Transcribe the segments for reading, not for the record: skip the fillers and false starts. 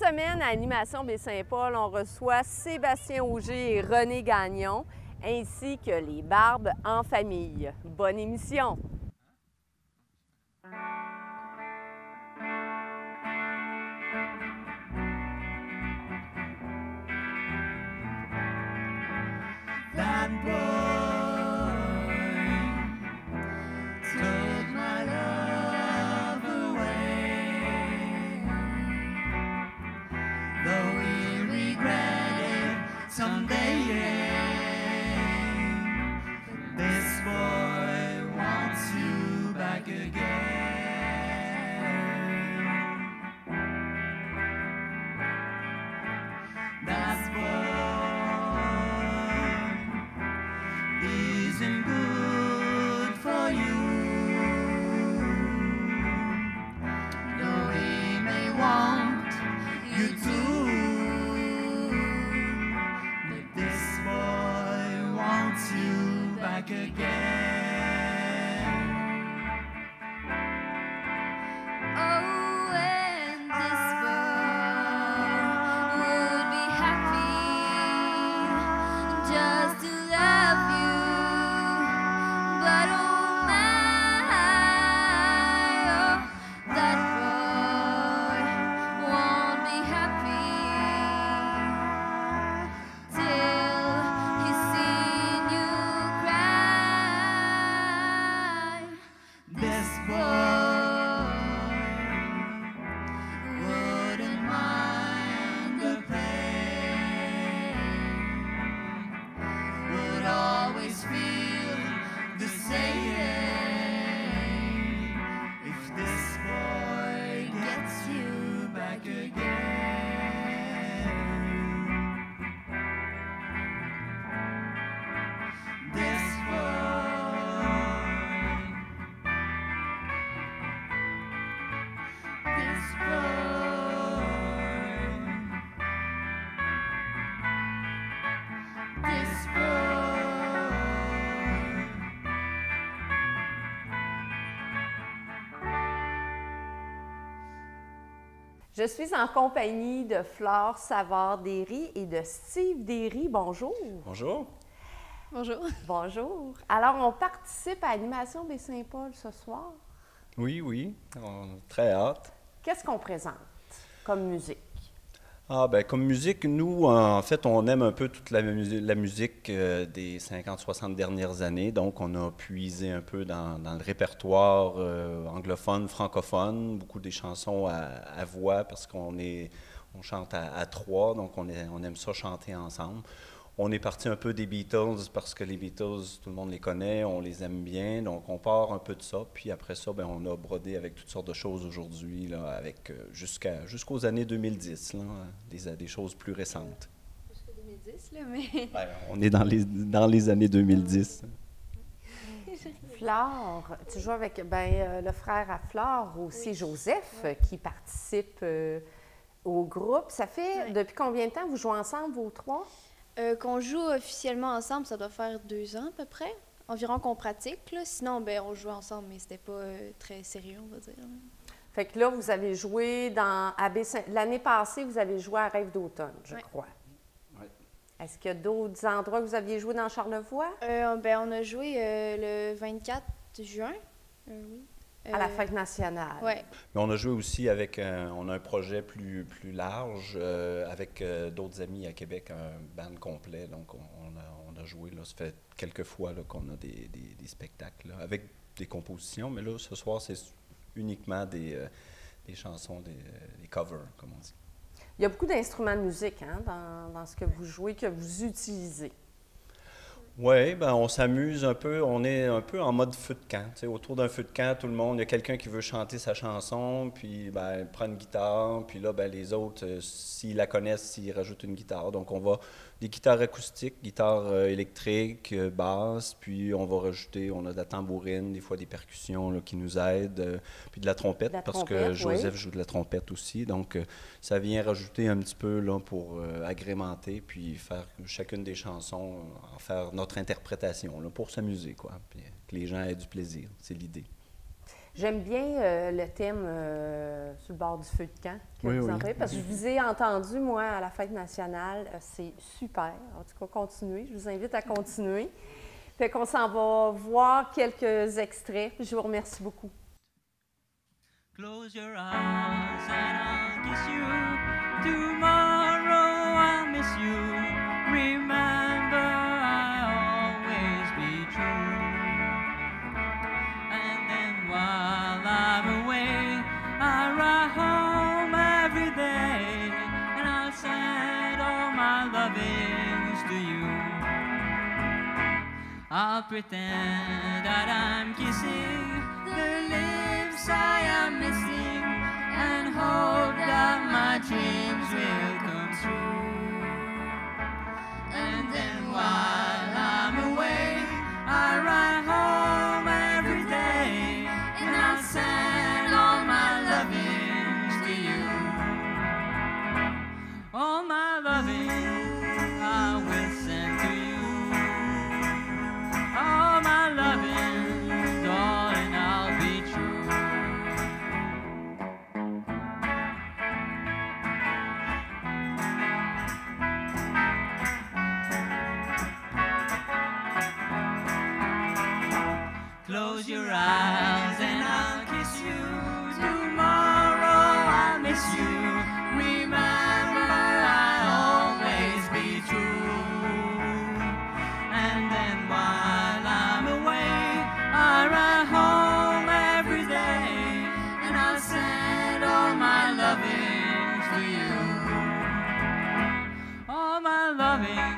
semaine, à Animation Baie-Saint-Paul, on reçoit Sébastien Auger et René Gagnon, ainsi que les Barbes en famille. Bonne émission! That boy took my love away, though we regret it someday. This boy wants you back again. That boy isn't good for you. Though he may want you to, but this boy wants you back again. Oh, and this boy would be happy just to love you, but oh my, oh, that boy won't be happy till he's seen you cry. This boy wouldn't mind the pain, would always feel the same if this boy gets you back again. This Je suis en compagnie de Flore Savard-Derry et de Steve Derry. Bonjour! Bonjour. Bonjour. Bonjour! Alors, on participe à Animation Baie-Saint-Paul ce soir. Oui, oui, on a très hâte. Qu'est-ce qu'on présente comme musique? Ah, ben comme musique, nous, en fait, on aime un peu toute la musique des 50-60 dernières années. Donc, on a puisé un peu dans le répertoire anglophone, francophone, beaucoup des chansons à voix parce on chante à trois, donc on aime ça chanter ensemble. On est parti un peu des Beatles parce que les Beatles, tout le monde les connaît, on les aime bien, donc on part un peu de ça. Puis après ça, ben, on a brodé avec toutes sortes de choses aujourd'hui, là, avec jusqu'aux années 2010, là, des choses plus récentes. Jusqu'en 2010, là, mais... Ben, on est dans les années 2010. Flore, tu joues avec le frère à Flore aussi, Oui. Joseph, qui participe au groupe. Ça fait Oui. depuis combien de temps vous jouez ensemble, vous trois? Qu'on joue officiellement ensemble, ça doit faire 2 ans à peu près, environ qu'on pratique. Là. Sinon, ben, on jouait ensemble, mais c'était pas très sérieux, on va dire. Là. Fait que là, vous avez joué l'année passée, vous avez joué à Rêve d'automne, je Oui. crois. Oui. Est-ce qu'il y a d'autres endroits que vous aviez joué dans Charlevoix? Ben, on a joué le 24 juin. Oui. À la Fête nationale. Oui. Mais on a joué aussi avec on a un projet plus large avec d'autres amis à Québec, un band complet. Donc, on a joué, là, ça fait quelques fois là, qu'on a des spectacles là, avec des compositions. Mais là, ce soir, c'est uniquement des chansons, des covers, comme on dit. Il y a beaucoup d'instruments de musique hein, dans ce que vous jouez, que vous utilisez. Oui, ben on s'amuse un peu, on est un peu en mode feu de camp. Tu sais, autour d'un feu de camp, tout le monde, il y a quelqu'un qui veut chanter sa chanson, puis ben, il prend une guitare, puis là, ben, les autres, s'ils la connaissent, ils rajoutent une guitare. Donc, on va des guitares acoustiques, guitares électriques, basse, puis on va rajouter, on a de la tambourine, des fois des percussions là, qui nous aident, puis de la trompette, parce que Joseph joue de la trompette aussi. Donc, ça vient rajouter un petit peu là, pour agrémenter, puis faire chacune des chansons, en faire notre interprétation, là, pour s'amuser, quoi. Puis que les gens aient du plaisir, c'est l'idée. J'aime bien le thème sur le bord du feu de camp que Oui, vous oui. entendez, parce que je vous ai entendu, moi, à la fête nationale. C'est super. En tout cas, continuez. Je vous invite à continuer. Fait qu'on s'en va voir quelques extraits. Je vous remercie beaucoup. Close your eyes and I'll kiss you. Tomorrow I'll miss you. Remember, I'll always be true. And then while I'm away, I ride home every day, and I'll send all my lovings to you. I'll pretend that I'm kissing the lips I am missing, and hope that my dreams will come true. And then while I'm away, I ride home every day, and I'll send all my lovings to you. All my loving I will send to you. All my loving, darling, I'll be true. Close your eyes and I'll kiss you. Tomorrow I'll miss you. Remember, I'll always be true. And then while I'm away, I ride home every day, and I'll send all my lovings to you. All my loving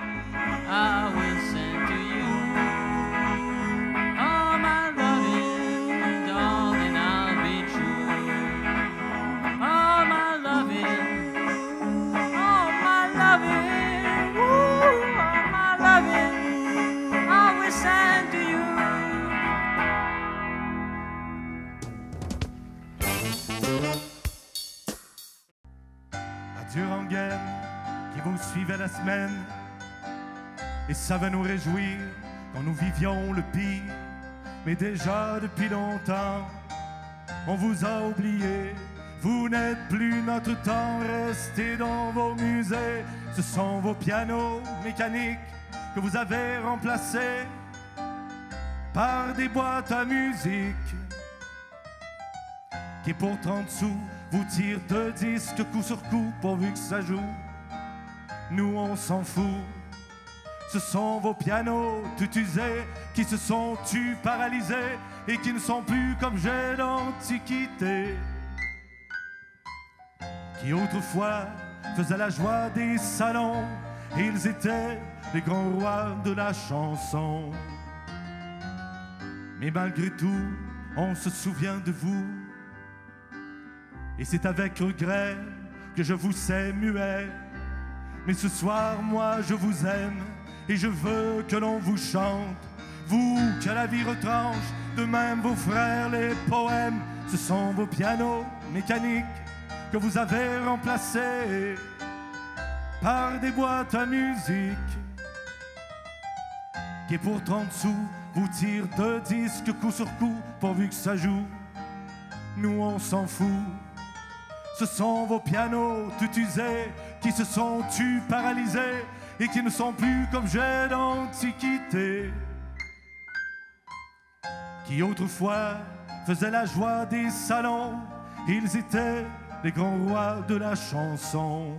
I will send to you. All my loving, darling, I'll be true. All my loving, woo, all my loving, I will send to you. Adieu rengaine qui vous suivait la semaine, et ça va nous réjouir quand nous vivions le pire. Mais déjà depuis longtemps, on vous a oublié. Vous n'êtes plus notre temps, restez dans vos musées. Ce sont vos pianos mécaniques que vous avez remplacés par des boîtes à musique qui pour 30 sous vous tirent 2 disques coup sur coup pourvu que ça joue. Nous on s'en fout. Ce sont vos pianos tout usés qui se sont tus paralysés et qui ne sont plus comme j'ai l'Antiquité, qui autrefois faisaient la joie des salons. Ils étaient les grands rois de la chanson. Mais malgré tout, on se souvient de vous. Et c'est avec regret que je vous sais muet. Mais ce soir, moi, je vous aime et je veux que l'on vous chante. Vous, que la vie retranche, de même vos frères, les poèmes. Ce sont vos pianos mécaniques que vous avez remplacés par des boîtes à musique qui pour 30 sous vous tirent 2 disques coup sur coup pourvu que ça joue. Nous on s'en fout. Ce sont vos pianos tout usés qui se sont tus paralysés et qui ne sont plus comme j'ai l'Antiquité, qui autrefois faisaient la joie des salons. Ils étaient les grands rois de la chanson.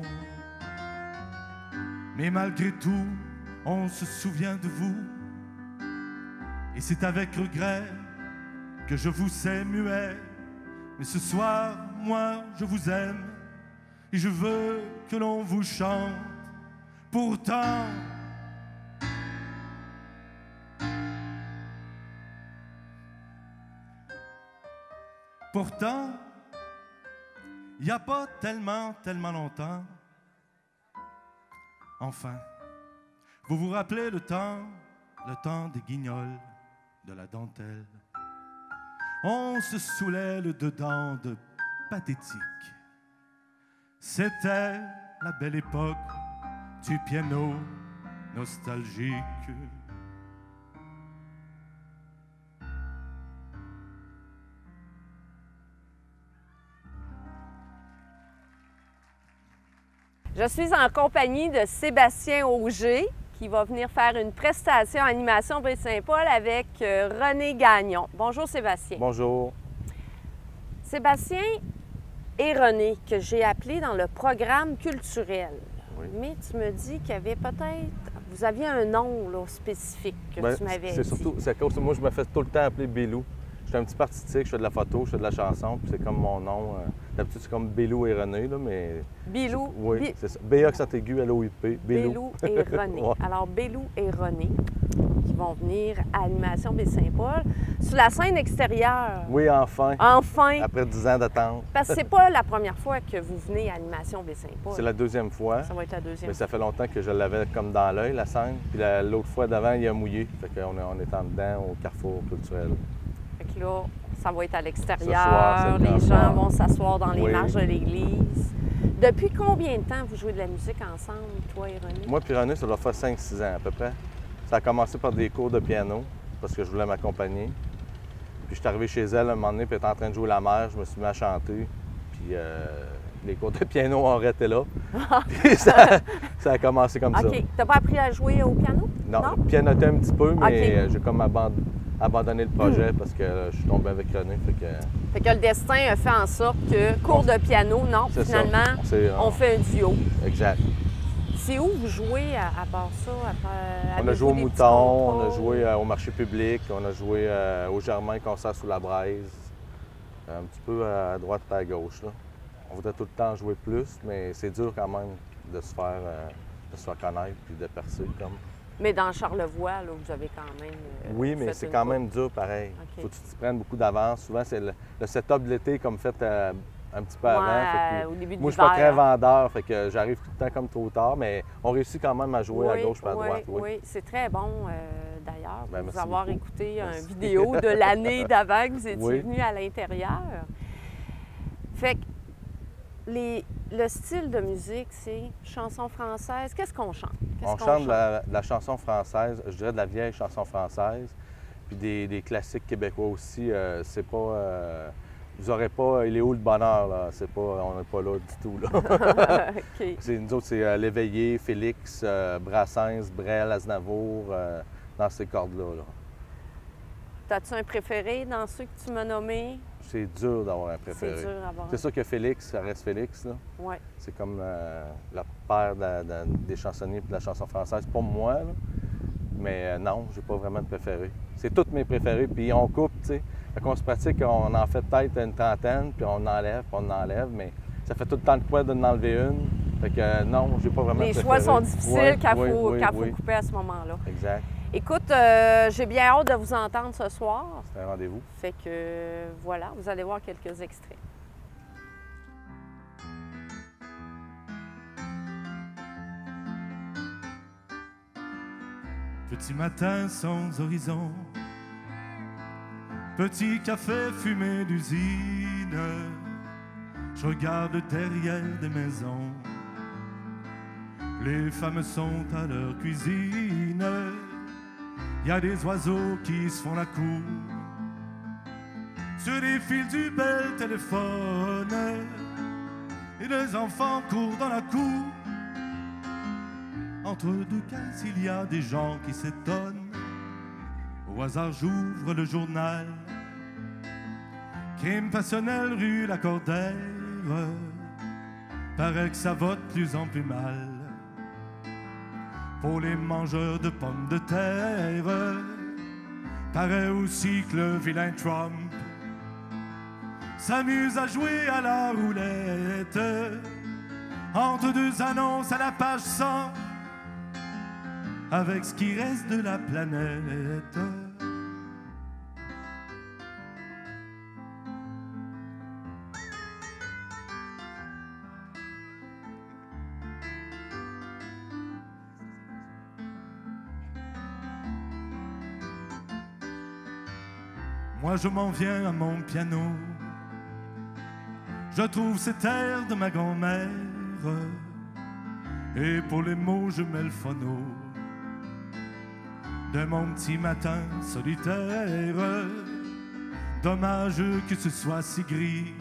Mais malgré tout, on se souvient de vous. Et c'est avec regret que je vous sais muet. Mais ce soir, moi, je vous aime et je veux que l'on vous chante. Pourtant, il n'y a pas tellement longtemps, enfin, vous vous rappelez le temps des guignols, de la dentelle. On se saoulait le dedans de pathétique. C'était la belle époque du piano nostalgique. Je suis en compagnie de Sébastien Auger, qui va venir faire une prestation animation Baie-Saint-Paul avec René Gagnon. Bonjour Sébastien. Bonjour. Sébastien et René, que j'ai appelé dans le programme culturel. Oui. Mais tu me dis qu'il y avait peut-être... Vous aviez un nom là, spécifique que tu m'avais dit. C'est à cause de moi, je me fais tout le temps appeler Bélou. Je suis un petit peu artistique, je fais de la photo, je fais de la chanson, puis c'est comme mon nom. D'habitude, c'est comme Bélou et René, là, mais... Bilou. Oui, c'est ça. B accent aigu, L-O-U-P. Bélou et René. Ouais. Alors, Bélou et René qui vont venir à Animation Baie-Saint-Paul sur la scène extérieure. Oui, enfin. Enfin! Après 10 ans d'attente. Parce que c'est pas la première fois que vous venez à Animation Baie-Saint-Paul. C'est la deuxième fois. Ça va être la deuxième Mais ça fait longtemps que je l'avais comme dans l'œil, la scène. Puis l'autre fois d'avant, il a mouillé. Fait qu'on est en dedans au Carrefour culturel. Fait que là, ça va être à Ce soir, l'extérieur. c'est le Les grand gens soir. vont s'asseoir dans les Oui. marches de l'église. Depuis combien de temps vous jouez de la musique ensemble, toi et René? Moi puis René, ça doit faire 5-6 ans à peu près. Ça a commencé par des cours de piano, parce que je voulais m'accompagner. Puis je suis arrivé chez elle un moment donné, puis elle était en train de jouer la mère, je me suis mis à chanter. Puis les cours de piano ont arrêté là. Puis ça a commencé comme ça. OK. T'as pas appris à jouer au piano? Non, pianoter un petit peu, mais OK. j'ai comme abandonné le projet parce que je suis tombé avec René. Fait que le destin a fait en sorte que cours de piano, non, C'est ça. finalement, on fait un duo. Exact. C'est où vous jouez à part ça? On a joué au Mouton, on a joué au marché public, on a joué au Germain Concert sous la Braise, un petit peu à droite et à gauche. Là. On voudrait tout le temps jouer plus, mais c'est dur quand même de se faire connaître puis de percer. Mais dans Charlevoix, là, vous avez quand même. Oui, mais fait c'est une quand coupe. même dur pareil. OK. Faut que tu t'y prennes beaucoup d'avance. Souvent, c'est le setup de l'été comme fait un petit peu avant. Fait que au début de moi, je suis pas l'hiver. très vendeur, fait que j'arrive tout le temps comme trop tard, mais on réussit quand même à jouer à gauche et à droite. Oui, c'est très bon d'ailleurs. Ben, Pour vous merci avoir beaucoup. écouté Merci. une vidéo de l'année d'avant que vous étiez Oui. venu à l'intérieur. Fait que le style de musique, c'est chanson française. Qu'est-ce qu'on chante? On chante de la chanson française, je dirais de la vieille chanson française, puis des classiques québécois aussi. C'est pas. Vous n'aurez pas Il est où le bonheur, là? C'est pas, on n'est pas là du tout. Là. OK. Nous autres, c'est Léveillé, Félix, Brassens, Brel, Aznavour, dans ces cordes-là. Là. T'as-tu un préféré dans ceux que tu m'as nommés? C'est dur d'avoir un préféré. C'est dur à avoir. C'est sûr que Félix, ça reste Félix. Là. Oui. C'est comme le père des chansonniers et de la chanson française pour moi. Là. Mais non, j'ai pas vraiment de préféré. C'est tous mes préférés, puis on coupe, tu sais. Fait qu'on se pratique, on en fait peut-être une trentaine, puis on enlève, mais ça fait tout le temps de quoi d'en enlever une. Fait que non, j'ai pas vraiment de Les préféré. choix sont difficiles Ouais, quand il oui, faut couper à ce moment-là. Exact. Écoute, j'ai bien hâte de vous entendre ce soir. C'est un rendez-vous. Fait que voilà, vous allez voir quelques extraits. Petit matin sans horizon, petit café fumé d'usine, je regarde derrière des maisons, les femmes sont à leur cuisine, y a des oiseaux qui se font la cour, sur les fils du bel téléphone, et les enfants courent dans la cour. Entre deux cases, il y a des gens qui s'étonnent. Au hasard, j'ouvre le journal. Crime passionnel rue Lacordaire. Paraît que ça va de plus en plus mal. Pour les mangeurs de pommes de terre. Paraît aussi que le vilain Trump s'amuse à jouer à la roulette. Entre deux annonces à la page 100. Avec ce qui reste de la planète. Moi je m'en viens à mon piano. Je trouve cet air de ma grand-mère. Et pour les mots je mets le phono de mon petit matin solitaire. Dommage que ce soit si gris.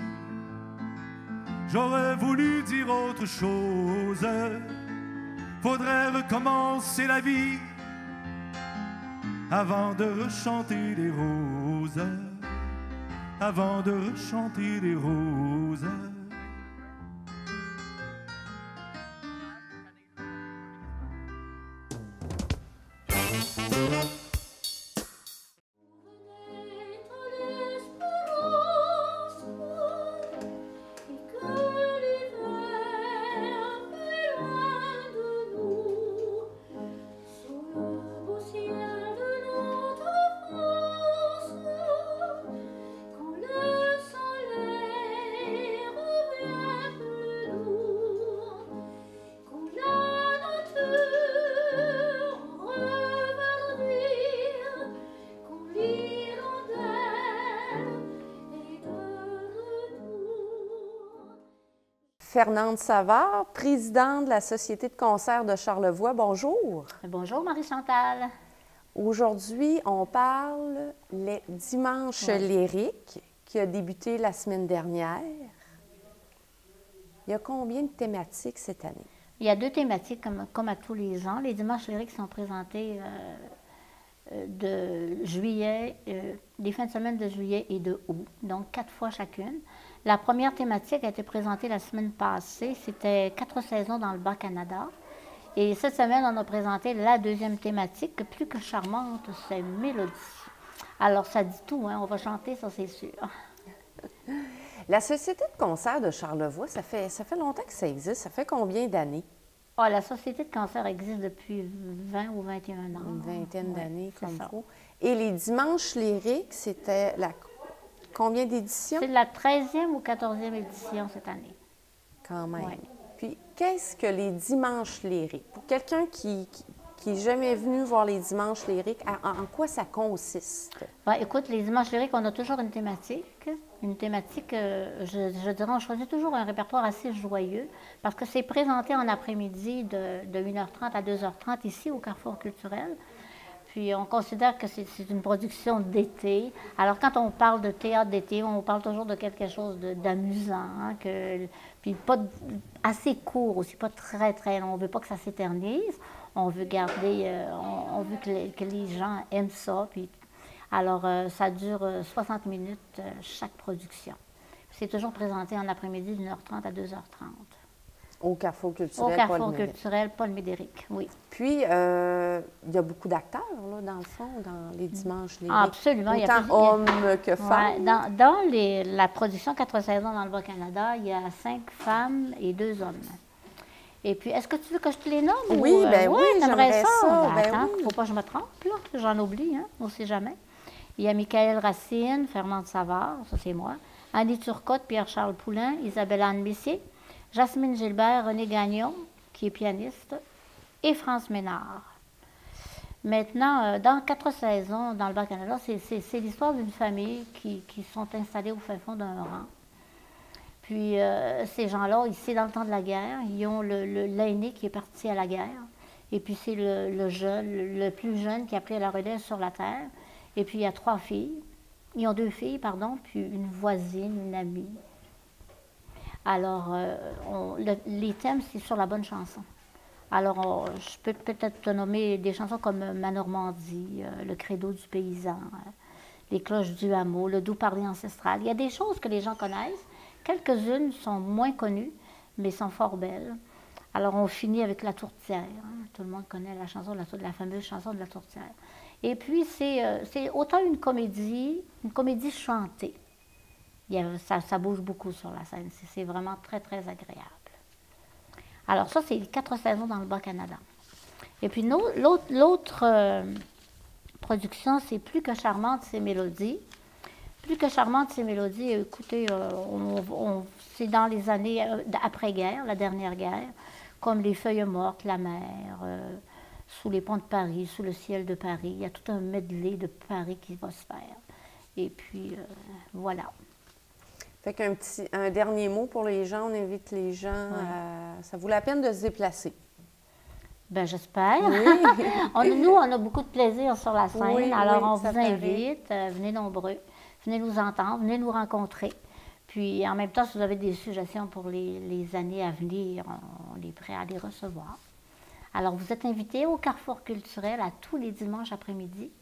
J'aurais voulu dire autre chose. Faudrait recommencer la vie avant de rechanter les roses. Avant de rechanter les roses. Fernande Savard, présidente de la Société de concert de Charlevoix. Bonjour. Bonjour Marie-Chantal. Aujourd'hui, on parle les Dimanches lyriques qui a débuté la semaine dernière. Il y a combien de thématiques cette année? Il y a 2 thématiques comme à tous les ans. Les Dimanches lyriques sont présentés de juillet, les fins de semaine de juillet et de août, donc 4 fois chacune. La première thématique a été présentée la semaine passée, c'était 4 saisons dans le Bas-Canada. Et cette semaine, on a présenté la deuxième thématique, plus que charmante, c'est Mélodie. Alors, ça dit tout, hein? On va chanter, ça c'est sûr. La Société de concert de Charlevoix, ça fait longtemps que ça existe. Ça fait combien d'années? Ah, la Société de concert existe depuis 20 ou 21 ans. Une vingtaine d'années, comme ça. faut. Et les Dimanches lyriques, c'était combien d'éditions? C'est la 13e ou 14e édition cette année. Quand même. Ouais. Puis, qu'est-ce que les Dimanches lyriques? Pour quelqu'un qui n'est jamais venu voir les Dimanches lyriques, en quoi ça consiste? Ben, écoute, les Dimanches lyriques, on a toujours une thématique. Une thématique, je dirais, on choisit toujours un répertoire assez joyeux parce que c'est présenté en après-midi de 1h30 à 2h30 ici au Carrefour culturel. Puis on considère que c'est une production d'été. Alors quand on parle de théâtre d'été, on parle toujours de quelque chose d'amusant, hein, puis pas assez court aussi, pas très très long. On ne veut pas que ça s'éternise. On veut garder, on veut que les gens aiment ça. Puis, alors ça dure 60 minutes chaque production. C'est toujours présenté en après-midi d'1h30 à 2h30. Au Carrefour culturel. Au Carrefour culturel, Paul Médéric, oui. Puis, il y a beaucoup d'acteurs, là, dans le fond, dans les Dimanches lyriques. Absolument. Autant hommes que femmes. Ouais, dans la production 4 saisons dans le Bas-Canada, il y a 5 femmes et 2 hommes. Et puis, est-ce que tu veux que je te les nomme? Oui, bien oui, j'aimerais ça. Ben, attends, faut pas que je me trompe, là. J'en oublie, hein, on ne sait jamais. Il y a Michael Racine, Fernande Savard, ça c'est moi, Annie Turcotte, Pierre-Charles Poulain, Isabelle-Anne Messier, Jasmine Gilbert, René Gagnon, qui est pianiste, et France Ménard. Maintenant, dans 4 saisons dans le Bas-Canada, c'est l'histoire d'une famille qui sont installés au fin fond d'un rang. Puis ces gens-là, ici, dans le temps de la guerre, ils ont l'aîné qui est parti à la guerre. Et puis c'est le plus jeune qui a pris la relève sur la terre. Et puis il y a 3 filles. Ils ont 2 filles, pardon, puis une voisine, une amie. Alors, les thèmes, c'est sur la bonne chanson. Alors, je peux peut-être te nommer des chansons comme Ma Normandie, Le Credo du paysan, Les cloches du hameau, Le doux parler ancestral. Il y a des choses que les gens connaissent. Quelques-unes sont moins connues, mais sont fort belles. Alors, on finit avec La Tourtière. Hein. Tout le monde connaît la chanson, la fameuse chanson de La Tourtière. Et puis, c'est autant une comédie chantée. Ça bouge beaucoup sur la scène. C'est vraiment très, très agréable. Alors ça, c'est les 4 saisons dans le Bas-Canada. Et puis l'autre production, c'est Plus que charmante, c'est Mélodie. Plus que charmante, c'est Mélodie. Écoutez, c'est dans les années après-guerre, la dernière guerre, comme Les feuilles mortes, La mer, Sous les ponts de Paris, Sous le ciel de Paris. Il y a tout un medley de Paris qui va se faire. Et puis, voilà. Fait un dernier mot pour les gens, on invite les gens à... Ça vaut la peine de se déplacer. Bien, j'espère. Oui. Nous, on a beaucoup de plaisir sur la scène, oui, alors oui, on ça vous invite, venez nombreux, venez nous entendre, venez nous rencontrer. Puis en même temps, si vous avez des suggestions pour les années à venir, on est prêt à les recevoir. Alors, vous êtes invités au Carrefour culturel à tous les dimanches après-midi,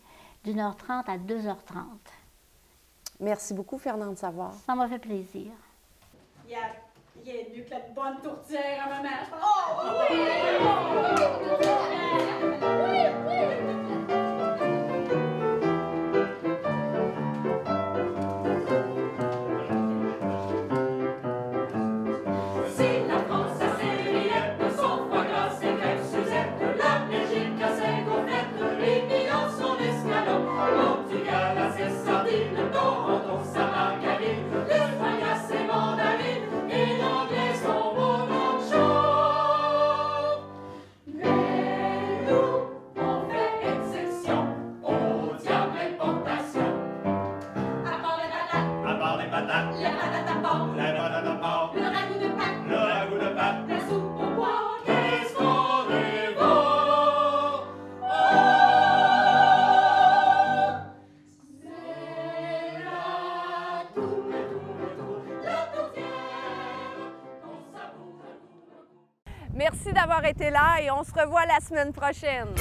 d'1h30 à 2h30. Merci beaucoup, Fernande Savard. Ça m'a fait plaisir. Il est mieux que la bonne tourtière à maman, je pense. Si la France a ses rillettes, son foie gras, ses crêpes Suzette, la Belgique a ses gonflettes, les Milan son escalope, Portugal a ses sardines, Toronto sa margarine, l'Espagne a ses mandarines, et l'anglais son bon chaud. Mais nous, on fait exception au diable importation. À part les patates, les patates à porc, le ragoût de pâte, la soupe au pois, qu'est-ce qu'on est bon. C'est la tourtière, on savoure. Merci d'avoir été là et on se revoit la semaine prochaine.